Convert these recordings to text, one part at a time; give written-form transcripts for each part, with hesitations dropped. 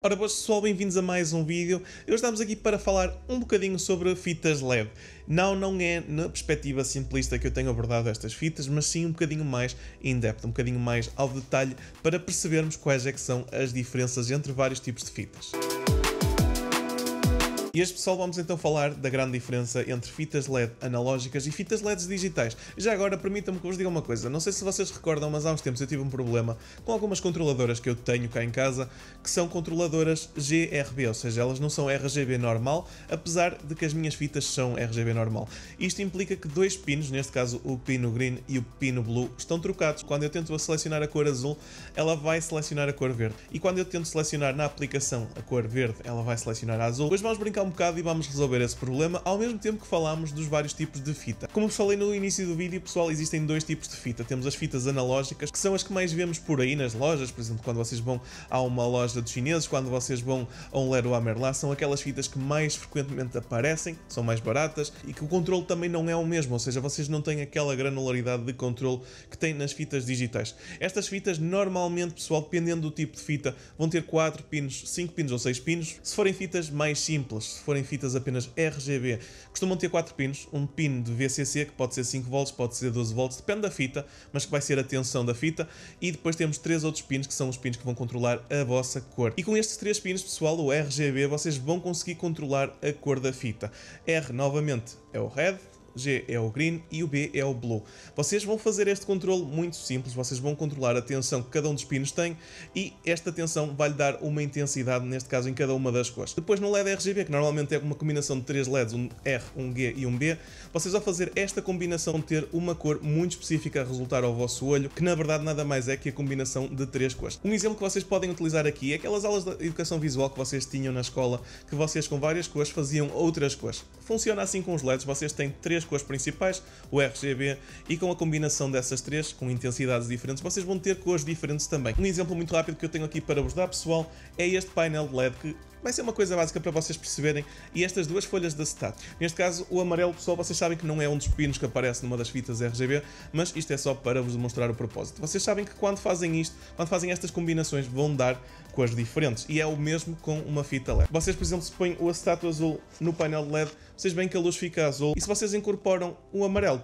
Ora boas pessoal, bem-vindos a mais um vídeo. Hoje estamos aqui para falar um bocadinho sobre fitas LED. Não é na perspectiva simplista que eu tenho abordado estas fitas, mas sim um bocadinho mais in-depth, um bocadinho mais ao detalhe, para percebermos quais é que são as diferenças entre vários tipos de fitas. E este pessoal vamos então falar da grande diferença entre fitas LED analógicas e fitas LEDs digitais. Já agora permitam-me que vos diga uma coisa, não sei se vocês recordam, mas há uns tempos eu tive um problema com algumas controladoras que eu tenho cá em casa, que são controladoras GRB, ou seja, elas não são RGB normal, apesar de que as minhas fitas são RGB normal. Isto implica que dois pinos, neste caso o pino green e o pino blue, estão trocados. Quando eu tento selecionar a cor azul, ela vai selecionar a cor verde. E quando eu tento selecionar na aplicação a cor verde, ela vai selecionar a azul. Depois vamos brincar um bocado e vamos resolver esse problema ao mesmo tempo que falamos dos vários tipos de fita. Como vos falei no início do vídeo, pessoal, existem dois tipos de fita. Temos as fitas analógicas, que são as que mais vemos por aí nas lojas, por exemplo, quando vocês vão a uma loja de chineses, quando vocês vão a um Leroy Merlin, são aquelas fitas que mais frequentemente aparecem, são mais baratas e que o controle também não é o mesmo, ou seja, vocês não têm aquela granularidade de controle que têm nas fitas digitais. Estas fitas normalmente, pessoal, dependendo do tipo de fita, vão ter 4 pinos, 5 pinos ou 6 pinos. Se forem fitas mais simples, se forem fitas apenas RGB, costumam ter 4 pinos, um pino de VCC que pode ser 5 volts, pode ser 12 volts, depende da fita, mas que vai ser a tensão da fita, e depois temos 3 outros pinos que são os pinos que vão controlar a vossa cor. E com estes 3 pinos, pessoal, o RGB, vocês vão conseguir controlar a cor da fita. R, novamente, é o red, G é o green e o B é o blue. Vocês vão fazer este controle muito simples, vocês vão controlar a tensão que cada um dos pinos tem e esta tensão vai-lhe dar uma intensidade, neste caso em cada uma das cores. Depois no LED RGB, que normalmente é uma combinação de 3 LEDs, um R, um G e um B, vocês ao fazer esta combinação vão ter uma cor muito específica a resultar ao vosso olho, que na verdade nada mais é que a combinação de 3 cores. Um exemplo que vocês podem utilizar aqui é aquelas aulas de educação visual que vocês tinham na escola, que vocês com várias cores faziam outras cores. Funciona assim com os LEDs, vocês têm 3 cores principais, o RGB, e com a combinação dessas 3, com intensidades diferentes, vocês vão ter cores diferentes também. Um exemplo muito rápido que eu tenho aqui para vos dar, pessoal, é este painel de LED que vai ser uma coisa básica para vocês perceberem, e estas duas folhas de acetato. Neste caso, o amarelo, pessoal, vocês sabem que não é um dos pinos que aparece numa das fitas RGB, mas isto é só para vos demonstrar o propósito. Vocês sabem que quando fazem isto, quando fazem estas combinações, vão dar cores diferentes, e é o mesmo com uma fita LED. Vocês, por exemplo, se põem o acetato azul no painel de LED, vocês veem que a luz fica azul, e se vocês incorporam o amarelo,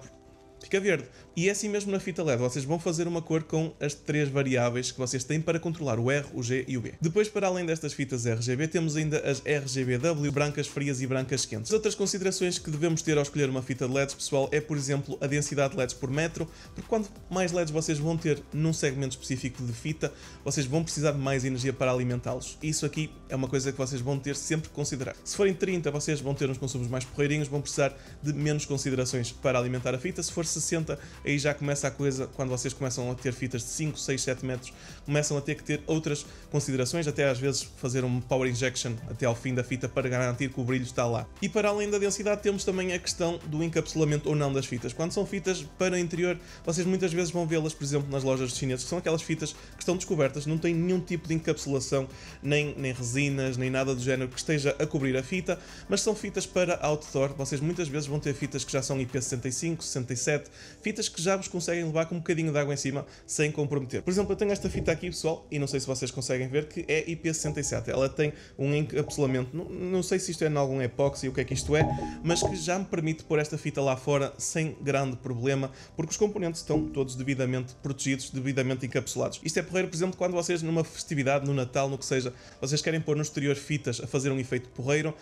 fica verde. E é assim mesmo na fita LED, vocês vão fazer uma cor com as 3 variáveis que vocês têm para controlar o R, o G e o B. Depois, para além destas fitas RGB, temos ainda as RGBW, brancas frias e brancas quentes. As outras considerações que devemos ter ao escolher uma fita de LEDs, pessoal, é, por exemplo, a densidade de LEDs por metro, porque quanto mais LEDs vocês vão ter num segmento específico de fita, vocês vão precisar de mais energia para alimentá-los. Isso aqui é uma coisa que vocês vão ter sempre que considerar. Se forem 30, vocês vão ter uns consumos mais porreirinhos, vão precisar de menos considerações para alimentar a fita. Se for 60, aí já começa a coisa, quando vocês começam a ter fitas de 5, 6, 7 metros, começam a ter que ter outras considerações, até às vezes fazer um power injection até ao fim da fita para garantir que o brilho está lá. E para além da densidade temos também a questão do encapsulamento ou não das fitas. Quando são fitas para interior, vocês muitas vezes vão vê-las, por exemplo, nas lojas de chineses, que são aquelas fitas que estão descobertas, não têm nenhum tipo de encapsulação, nem resinas, nem nada do género que esteja a cobrir a fita, mas são fitas para outdoor. Vocês muitas vezes vão ter fitas que já são IP65, 67, fitas que já vos conseguem levar com um bocadinho de água em cima sem comprometer. Por exemplo, eu tenho esta fita aqui, pessoal, e não sei se vocês conseguem ver, que é IP67. Ela tem um encapsulamento, não sei se isto é em algum epóxi, o que é que isto é, mas que já me permite pôr esta fita lá fora sem grande problema, porque os componentes estão todos devidamente protegidos, devidamente encapsulados. Isto é porreiro, por exemplo, quando vocês numa festividade, no Natal, no que seja, vocês querem pôr no exterior fitas a fazer um efeito porreiro,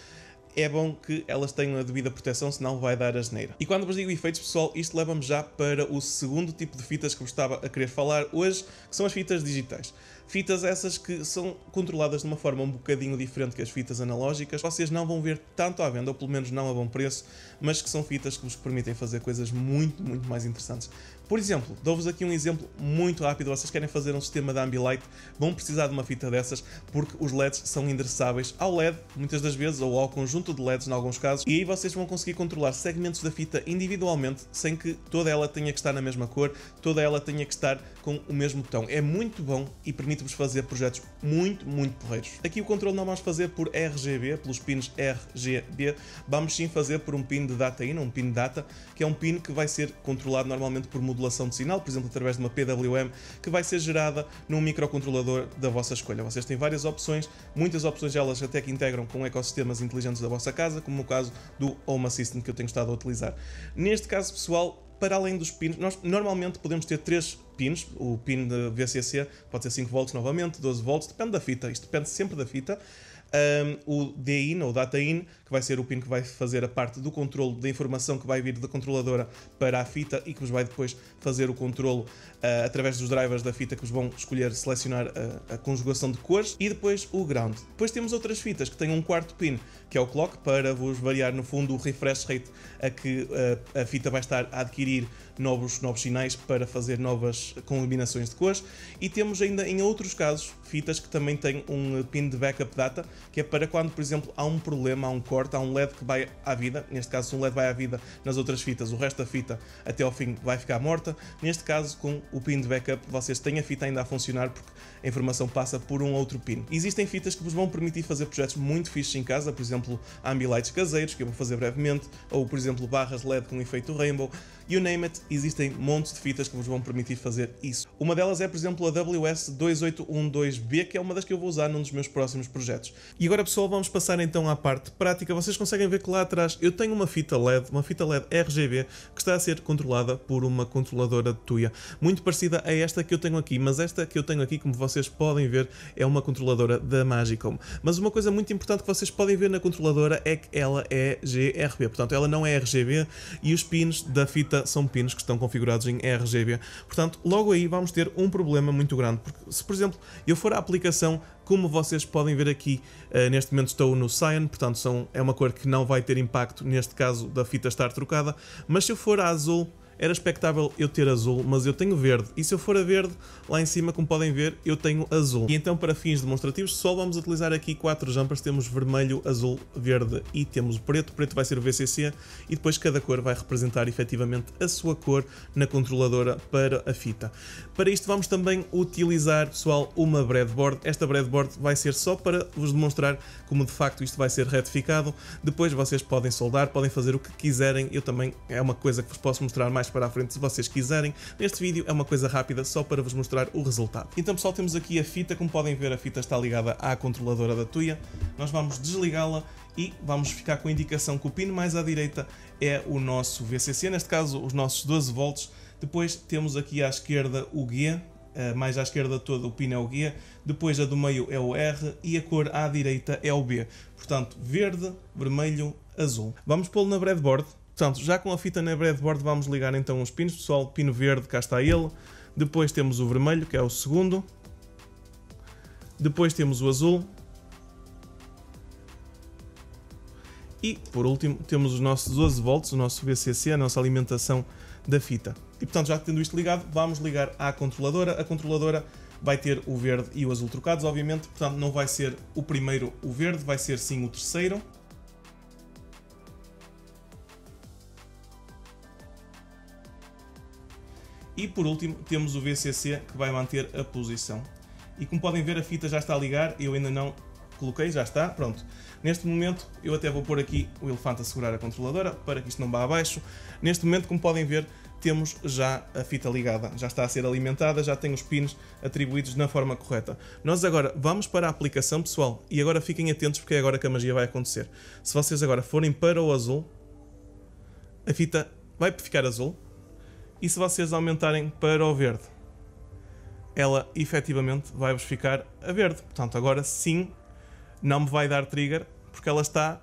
é bom que elas tenham a devida proteção, senão vai dar asneira. E quando vos digo efeitos, pessoal, isto leva-me já para o segundo tipo de fitas que vos estava a querer falar hoje, que são as fitas digitais. Fitas essas que são controladas de uma forma um bocadinho diferente que as fitas analógicas. Vocês não vão ver tanto à venda, ou pelo menos não a bom preço, mas que são fitas que vos permitem fazer coisas muito mais interessantes. Por exemplo, dou-vos aqui um exemplo muito rápido. Vocês querem fazer um sistema de Ambilight, vão precisar de uma fita dessas, porque os LEDs são endereçáveis ao LED, muitas das vezes, ou ao conjunto de LEDs, em alguns casos, e aí vocês vão conseguir controlar segmentos da fita individualmente, sem que toda ela tenha que estar na mesma cor, toda ela tenha que estar com o mesmo botão. É muito bom e permite permite-vos fazer projetos muito porreiros. Aqui o controle não vamos fazer por RGB, pelos pins RGB, vamos sim fazer por um pin de data in, um pin data, que é um pin que vai ser controlado normalmente por modulação de sinal, por exemplo, através de uma PWM, que vai ser gerada num microcontrolador da vossa escolha. Vocês têm várias opções, muitas opções elas até que integram com ecossistemas inteligentes da vossa casa, como no caso do Home Assistant que eu tenho estado a utilizar. Neste caso, pessoal, para além dos pins, nós normalmente podemos ter 3 pins, o pin de VCC pode ser 5 volts novamente, 12 volts, depende da fita, isto depende sempre da fita. O DIN, ou Data In, que vai ser o pin que vai fazer a parte do controle da informação que vai vir da controladora para a fita e que vos vai depois fazer o controle através dos drivers da fita que vos vão escolher selecionar a conjugação de cores, e depois o Ground. Depois temos outras fitas que têm um quarto pin, que é o Clock, para vos variar no fundo o refresh rate a que a fita vai estar a adquirir novos sinais para fazer novas combinações de cores, e temos ainda em outros casos fitas que também têm um pin de backup data, que é para quando, por exemplo, há um problema, há um corte, há um LED que vai à vida. Neste caso, se um LED vai à vida nas outras fitas, o resto da fita até ao fim vai ficar morta. Neste caso, com o pin de backup, vocês têm a fita ainda a funcionar porque a informação passa por um outro pin. Existem fitas que vos vão permitir fazer projetos muito fixes em casa, por exemplo, ambilights caseiros, que eu vou fazer brevemente, ou por exemplo, barras LED com efeito rainbow. You name it, existem montes de fitas que vos vão permitir fazer isso. Uma delas é, por exemplo, a WS2812B, que é uma das que eu vou usar num dos meus próximos projetos. E agora, pessoal, vamos passar então à parte prática. Vocês conseguem ver que lá atrás eu tenho uma fita LED RGB, que está a ser controlada por uma controladora de Tuya, muito parecida a esta que eu tenho aqui, mas esta que eu tenho aqui, como vocês podem ver, é uma controladora da Magicom. Mas uma coisa muito importante que vocês podem ver na controladora é que ela é GRB, portanto ela não é RGB, e os pins da fita são pins que estão configurados em RGB. Portanto, logo aí vamos ter um problema muito grande, porque se, por exemplo, eu for à aplicação, como vocês podem ver aqui, neste momento estou no Cyan, portanto é uma cor que não vai ter impacto neste caso da fita estar trocada, mas se eu for a azul, era expectável eu ter azul, mas eu tenho verde, e se eu for a verde, lá em cima, como podem ver, eu tenho azul. E então, para fins demonstrativos, só vamos utilizar aqui 4 jumpers. Temos vermelho, azul, verde e temos o preto. O preto vai ser o VCC, e depois cada cor vai representar efetivamente a sua cor na controladora para a fita. Para isto vamos também utilizar, pessoal, uma breadboard. Esta breadboard vai ser só para vos demonstrar como de facto isto vai ser retificado. Depois vocês podem soldar, podem fazer o que quiserem. Eu também, é uma coisa que vos posso mostrar mais para a frente se vocês quiserem. Neste vídeo é uma coisa rápida só para vos mostrar o resultado. Então, pessoal, temos aqui a fita. Como podem ver, a fita está ligada à controladora da Tuya. Nós vamos desligá-la e vamos ficar com a indicação que o pino mais à direita é o nosso VCC, neste caso os nossos 12 volts. Depois temos aqui à esquerda o G, mais à esquerda todo o pino é o G, depois a do meio é o R e a cor à direita é o B. Portanto, verde, vermelho, azul. Vamos pô-lo na breadboard. Portanto, já com a fita na breadboard vamos ligar então os pinos. Pessoal, pino verde, cá está ele. Depois temos o vermelho, que é o segundo. Depois temos o azul. E, por último, temos os nossos 12 volts, o nosso VCC, a nossa alimentação da fita. E, portanto, já tendo isto ligado, vamos ligar à controladora. A controladora vai ter o verde e o azul trocados, obviamente. Portanto, não vai ser o primeiro o verde, vai ser sim o terceiro. E por último temos o VCC, que vai manter a posição. E como podem ver, a fita já está a ligar, eu ainda não coloquei, já está, pronto. Neste momento eu até vou pôr aqui o elefante a segurar a controladora para que isto não vá abaixo. Neste momento, como podem ver, temos já a fita ligada, já está a ser alimentada, já tem os pins atribuídos na forma correta. Nós agora vamos para a aplicação, pessoal, e agora fiquem atentos porque é agora que a magia vai acontecer. Se vocês agora forem para o azul, a fita vai ficar azul. E se vocês aumentarem para o verde, ela efetivamente vai-vos ficar a verde. Portanto, agora sim, não me vai dar trigger, porque ela está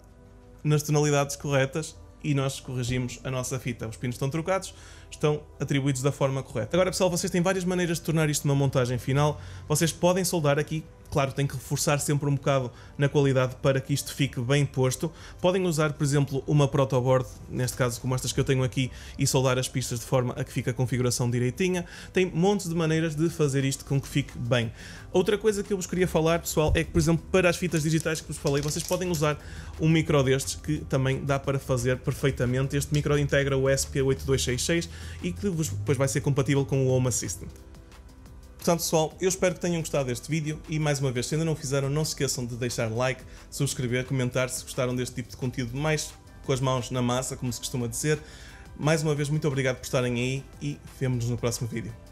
nas tonalidades corretas e nós corrigimos a nossa fita. Os pinos estão trocados, estão atribuídos da forma correta. Agora, pessoal, vocês têm várias maneiras de tornar isto uma montagem final. Vocês podem soldar aqui. Claro, tem que reforçar sempre um bocado na qualidade para que isto fique bem posto. Podem usar, por exemplo, uma protoboard, neste caso como estas que eu tenho aqui, e soldar as pistas de forma a que fique a configuração direitinha. Tem montes de maneiras de fazer isto com que fique bem. Outra coisa que eu vos queria falar, pessoal, é que, por exemplo, para as fitas digitais que vos falei, vocês podem usar um micro destes que também dá para fazer perfeitamente. Este micro integra o SP8266 e que depois vai ser compatível com o Home Assistant. Portanto, pessoal, eu espero que tenham gostado deste vídeo e, mais uma vez, se ainda não fizeram, não se esqueçam de deixar like, subscrever, comentar se gostaram deste tipo de conteúdo mais com as mãos na massa, como se costuma dizer. Mais uma vez, muito obrigado por estarem aí e vemo-nos no próximo vídeo.